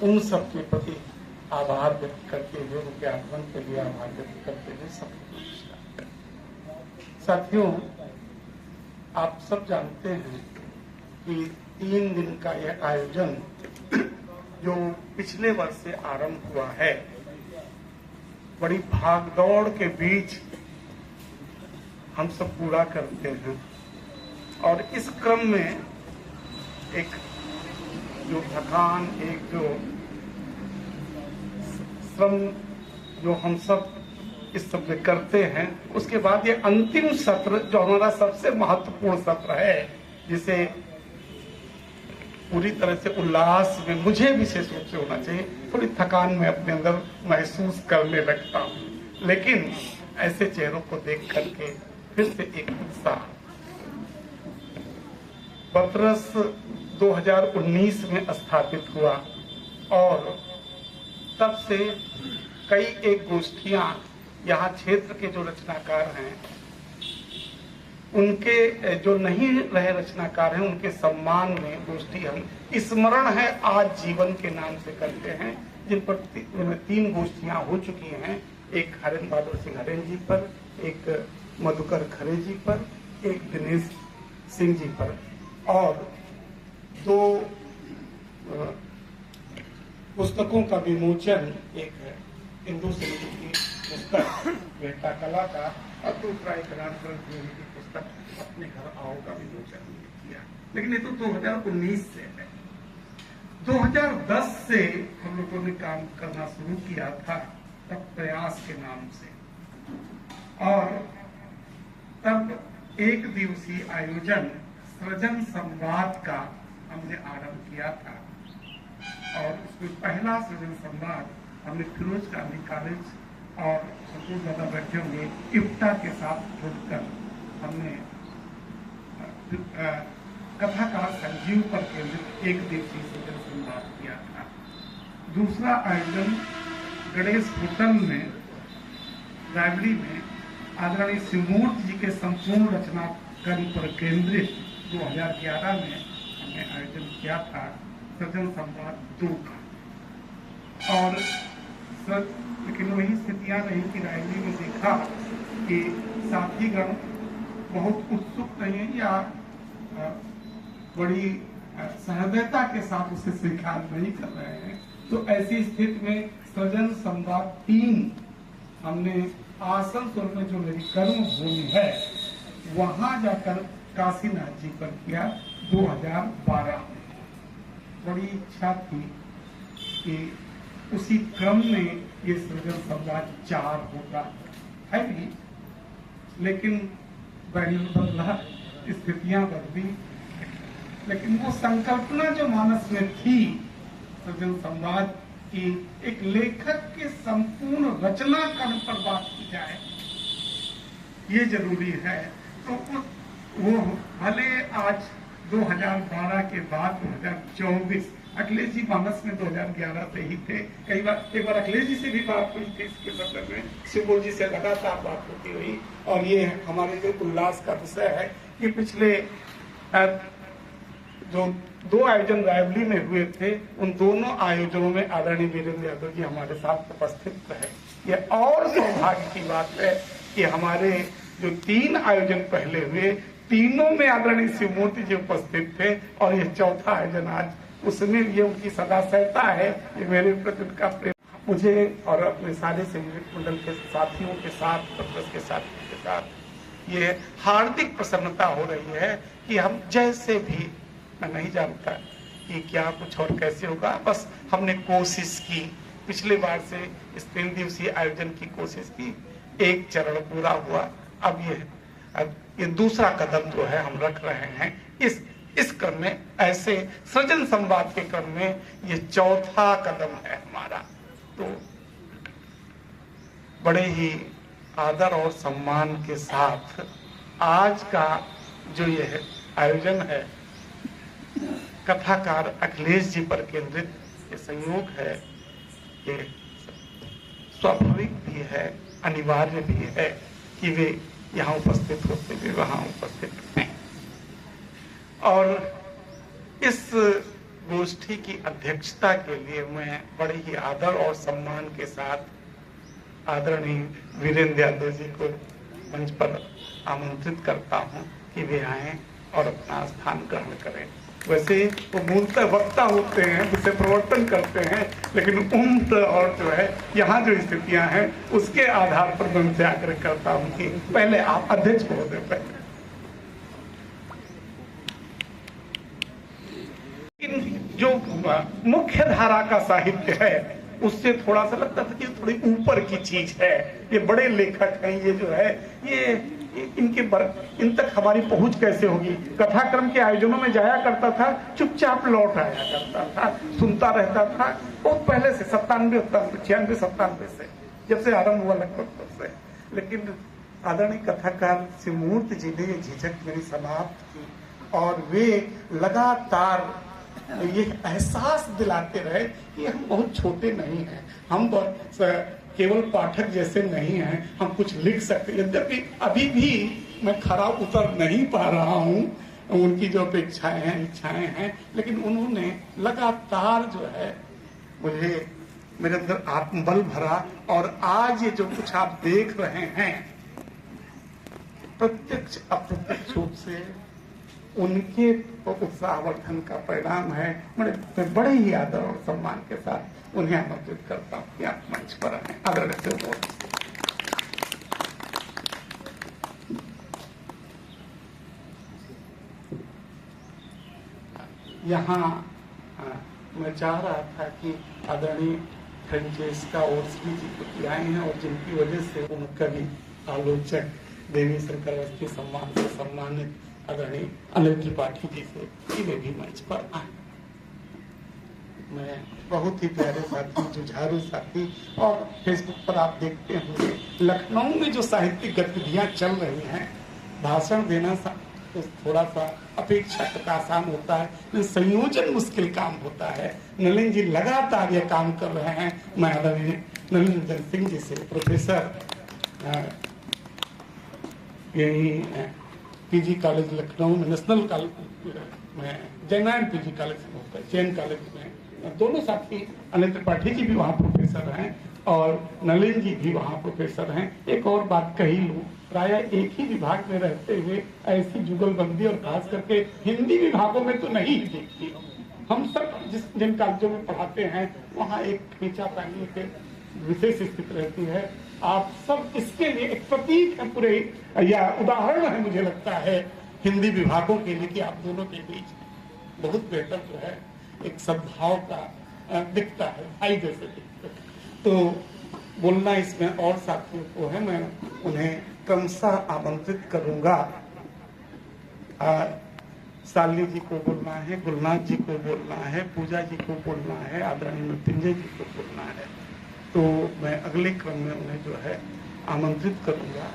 उन सब के प्रति आभार व्यक्त करते हुए, उनके आगमन के लिए आभार व्यक्त करते हुए सबको नमस्कार। साथियों, आप सब जानते हैं कि 3 दिन का यह आयोजन जो पिछले वर्ष से आरंभ हुआ है, बड़ी भागदौड़ के बीच हम सब पूरा करते हैं। और इस क्रम में एक जो थकान, एक जो श्रम जो हम सब इस सब में करते हैं, उसके बाद ये अंतिम सत्र जो हमारा सबसे महत्वपूर्ण सत्र है, जिसे पूरी तरह से उल्लास में मुझे विशेष रूप से होना चाहिए। थोड़ी थकान में अपने अंदर महसूस करने लगता हूँ, लेकिन ऐसे चेहरों को देख करके फिर से एक उत्साह। बतरस 2019 में स्थापित हुआ और तब से कई एक गोष्ठियां यहाँ क्षेत्र के जो रचनाकार हैं, उनके जो नहीं रहे रचनाकार हैं, उनके सम्मान में गोष्ठी हम स्मरण है आज जीवन के नाम से करते हैं, जिन पर 3 गोष्ठियां हो चुकी हैं। एक हरेंद्र बहादुर सिंह हरेन जी पर, एक मधुकर खरे जी पर, एक दिनेश सिंह जी पर, और 2 पुस्तकों का विमोचन, एक है हिंदू सिंह जी की पुस्तक बेटा कला का, और दूसरा एक रामचंद्र जी की पुस्तक अपने घर आओ का विमोचन किया। लेकिन ये तो 2019 से है। 2010 से हम लोगों ने काम करना शुरू किया था, तब प्रयास के नाम से, और तब 1 दिवसीय आयोजन सृजन संवाद का हमने आरंभ किया था। और उसमें पहला सृजन संवाद हमने फिरोज गांधी कॉलेज और संतोष दादा बैठे होंगे इफ्टा के साथ जुड़कर हमने कथाकार संजीव पर केंद्रित 1 दिवसीय सृजन संवाद किया था। दूसरा आयोजन गणेश होटल में, लाइब्रेरी में आदरणीय शिवमूर्ति जी के संपूर्ण रचनाकारी पर केंद्रित 2011 में हमने आयोजन किया था, सृजन संवाद 2 का। और लेकिन वही स्थितियां रही कि लाइब्रेरी में देखा कि साथीगण बहुत उत्सुक नहीं है या बड़ी सहृदयता के साथ उसे स्वीकार नहीं कर रहे हैं। तो ऐसी स्थिति में सृजन संवाद 3 हमने आसनसोल में जो मेरी कर्म भूमि है वहां जाकर काशीनाथ जी पर किया 2012 में। बड़ी इच्छा थी कि उसी क्रम में ये सृजन संवाद 4 होगा, है भी, लेकिन बैरियर बदला, स्थितियां बदली, लेकिन वो संकल्पना जो मानस में थी सृजन संवाद की, एक लेखक के संपूर्ण रचना कर्म पर बात की जाए, ये जरूरी है। तो वो भले आज 2012 के बाद 2024, अखिलेश जी मानस में 2011 से ही थे। कई बार एक बार अखिलेश जी से भी बात हुई थी इसके संदर्भ में, शिवमूर्ति जी से लगातार बात होती हुई। और ये हमारे लिए उल्लास का विषय है कि पिछले जो 2 आयोजन रायबली में हुए थे, उन दोनों आयोजनों में आदरणीय वीरेंद्र यादव जी हमारे साथ उपस्थित रहे। ये और सौभाग्य की बात है कि हमारे जो 3 आयोजन पहले हुए, तीनों में आदरणीय शिवमूर्ति जी उपस्थित थे, और ये 4था आयोजन आज, उसमें ये उनकी सदा सहता है। ये मेरे प्रति उनका प्रेम मुझे और अपने सारे संगीत मंडल के साथियों के साथ, बतरस के साथियों के साथ ये हार्दिक प्रसन्नता हो रही है कि हम जैसे भी, मैं नहीं जानता कि क्या कुछ और कैसे होगा, बस हमने कोशिश की। पिछले बार से इस 3 दिवसीय आयोजन की कोशिश की, 1 चरण पूरा हुआ। अब ये दूसरा कदम जो है हम रख रहे हैं इस क्रम में, ऐसे सृजन संवाद के क्रम में ये 4था कदम है हमारा। तो बड़े ही आदर और सम्मान के साथ आज का जो ये आयोजन है, कथाकार अखिलेश जी पर केंद्रित ये संयोग है, ये स्वाभाविक भी है, अनिवार्य भी है कि वे यहाँ उपस्थित होते हुए वहाँ उपस्थित हैं। और इस गोष्ठी की अध्यक्षता के लिए मैं बड़े ही आदर और सम्मान के साथ आदरणीय वीरेंद्र यादव जी को मंच पर आमंत्रित करता हूं कि वे आएं और अपना स्थान ग्रहण करें। वैसे वो मूलतः वक्ता होते हैं, विषय प्रवर्तन करते हैं, लेकिन उम्र और जो है यहाँ जो स्थितियां हैं उसके आधार पर मैं उनसे आग्रह करता हूँ कि पहले आप अध्यक्ष महोदय पहले। जो मुख्य धारा का साहित्य है उससे थोड़ा सा लगता था कि थोड़ी ऊपर की चीज है, ये बड़े लेखक हैं, ये जो है ये इन तक हमारी पहुंच कैसे होगी। कथाक्रम के आयोजनों में जाया करता था, चुपचाप लौट आया करता था, सुनता रहता था बहुत पहले से 97, 96, 97 से जब से आरंभ हुआ लगभग तब से। लेकिन आदरणीय कथाकार शिवमूर्ति जी ने ये झिझक मेरी समाप्त की और वे लगातार ये एहसास दिलाते रहे कि हम बहुत छोटे नहीं हैं, हम केवल पाठक जैसे नहीं हैं, हम कुछ लिख सकते। यद्यपि अभी भी मैं खरा उतर नहीं पा रहा हूँ, उनकी जो अपेक्षाएं हैं, इच्छाएं हैं, लेकिन उन्होंने लगातार जो है मुझे मेरे अंदर आत्मबल भरा। और आज ये जो कुछ आप देख रहे हैं प्रत्यक्ष अप्रत्यक्ष रूप से उनके उत्साहवर्धन का परिणाम है। मैं बड़े ही आदर और सम्मान के साथ उन्हें आमंत्रित करता हूँ कि आप मंच पर आए। आदरणीय से यहाँ मैं चाह रहा था कि आदरणीय फ्रेंचेस्का ओर्स्की जी को आए हैं और जिनकी वजह से उन कवि आलोचक देवी शंकर अवस्थी सम्मान से सम्मानित आदरणीय अनिल त्रिपाठी जी से वे भी मंच पर आए। मैं बहुत ही प्यारे साथी, जुझारू साथी, और फेसबुक पर आप देखते होंगे लखनऊ में जो साहित्यिक गतिविधियां चल रही हैं, भाषण देना तो थोड़ा सा अपेक्षाकृत आसान होता है, लेकिन संयोजन मुश्किल काम होता है। नलिन जी लगातार यह काम कर रहे हैं। मैं आदरणीय नलिन सिंह जी से, प्रोफेसर यही पीजी कॉलेज लखनऊ में, नेशनल कॉलेज में, जैन पीजी कॉलेज में, जैन कॉलेज में, दोनों साथी अनिल त्रिपाठी जी भी वहाँ प्रोफेसर हैं और नलिन जी भी वहाँ प्रोफेसर हैं। एक और बात कही लूँ, प्राय एक ही विभाग में रहते हुए ऐसी जुगलबंदी और खास करके हिंदी विभागों में तो नहीं देखती। हम सब जिन कॉलेजों में पढ़ाते हैं वहाँ एक खींचा तानी के विशेष स्थिति रहती है। आप सब इसके लिए एक प्रतीक है पूरे, या उदाहरण है मुझे लगता है हिंदी विभागों के लिए कि आप दोनों के बीच बहुत बेहतर जो है एक सद्भाव का दिखता है, भाई जैसे दिखता है। तो बोलना इसमें और साथियों को है, मैं उन्हें क्रमशः आमंत्रित करूंगा। साली जी को बोलना है, गुलनाथ जी को बोलना है, पूजा जी को बोलना है, आदरणीय मृत्युंजय जी को बोलना है। तो मैं अगले क्रम में उन्हें जो है आमंत्रित करूंगा।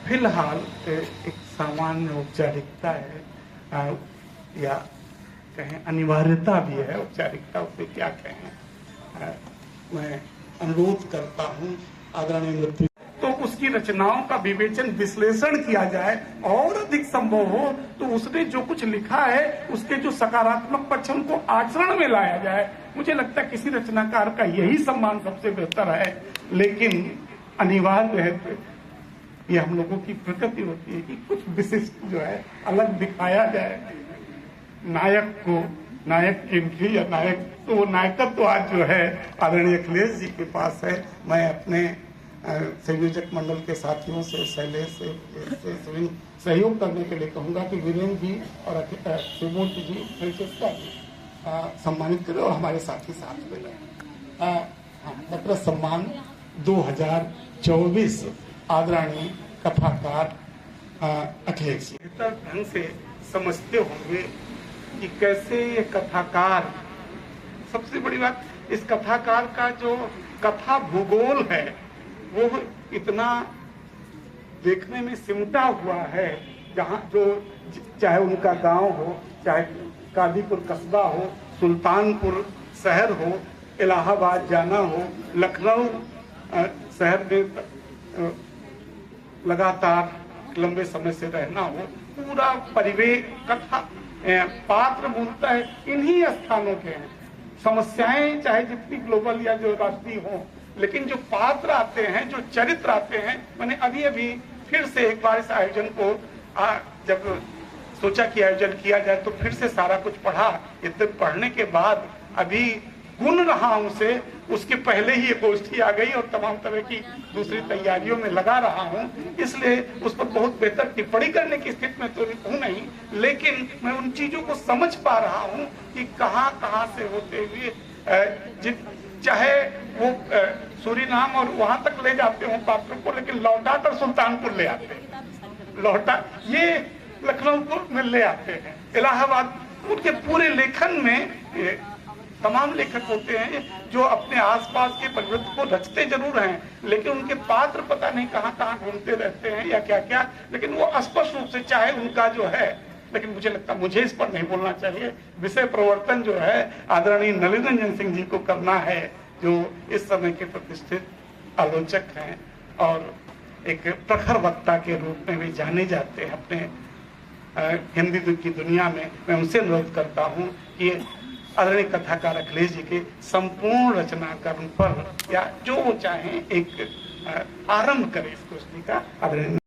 फिलहाल एक सामान्य औपचारिकता है, या कहें अनिवार्यता भी है, औपचारिकता उसे क्या कहें, मैं अनुरोध करता हूं आदरणीय मृत्यु तो उसकी रचनाओं का विवेचन विश्लेषण किया जाए और अधिक संभव हो तो उसने जो कुछ लिखा है उसके जो सकारात्मक पक्ष उनको आचरण में लाया जाए। मुझे लगता है किसी रचनाकार का यही सम्मान सबसे बेहतर है, लेकिन अनिवार्य है, ये हम लोगों की प्रकृति होती है कि कुछ विशिष्ट जो है अलग दिखाया जाए। नायक को नायक की या नायक, तो वो नायकत्व आज जो है आदरणीय अखिलेश जी के पास है। मैं अपने संयोजक मंडल के साथियों से, शैलेश से सहयोग करने के लिए कहूंगा कि वीरेंद्र जी और शिवमूर्ति जी, फ्रेंचेस्का जी सम्मानित करें और हमारे साथी साथ में रहे। पत्र सम्मान 2024 आदरणीय कथाकार अखिलेश जी ढंग से समझते होंगे कि कैसे ये कथाकार, सबसे बड़ी बात इस कथाकार का जो कथा भूगोल है वो इतना देखने में सिमटा हुआ है, जहाँ जो चाहे उनका गांव हो, चाहे कादीपुर कस्बा हो, सुल्तानपुर शहर हो, इलाहाबाद जाना हो, लखनऊ शहर में लगातार लंबे समय से रहना हो, पूरा परिवेश कथा पात्र मूलतः इन्हीं स्थानों के हैं। समस्याएं चाहे जितनी ग्लोबल या जो राष्ट्रीय हो, लेकिन जो पात्र आते हैं, जो चरित्र आते हैं, मैंने अभी अभी फिर से एक बार इस आयोजन को जब सोचा कि आयोजन किया जाए तो फिर से सारा कुछ पढ़ा। इतने पढ़ने के बाद अभी गुन रहा हूं उसे, उसके पहले ही ये गोष्ठी आ गई और तमाम तरह की दूसरी तैयारियों में लगा रहा हूं, इसलिए उस पर बहुत बेहतर टिप्पणी करने की स्थिति में तो हूं नहीं, लेकिन मैं उन चीजों को समझ पा रहा हूं कि कहां से होते हुए चाहे वो सूरीनाम और वहां तक ले जाते हो पात्रों को, लेकिन लौटा कर सुल्तानपुर ले आते हैं, लौटा ये लखनऊ में ले आते हैं, इलाहाबाद। उनके पूरे लेखन में तमाम लेखक होते हैं जो अपने आसपास के परिवृत्त को रचते जरूर हैं, लेकिन उनके पात्र पता नहीं कहां घूमते रहते हैं या क्या क्या, लेकिन वो स्पष्ट रूप से चाहे उनका जो है, लेकिन मुझे लगता मुझे इस पर नहीं बोलना चाहिए। विषय प्रवर्तन जो है आदरणीय नलिन रंजन सिंह जी को करना है, जो इस समय के प्रतिष्ठित आलोचक हैं और एक प्रखर वक्ता के रूप में भी जाने जाते हैं अपने हिंदी की दुनिया में। मैं उनसे अनुरोध करता हूं कि आदरणीय कथाकार अखिलेश जी के संपूर्ण रचनाकर्म पर या जो वो चाहें एक आरंभ करें इस गोष्ठी का। आदरणीय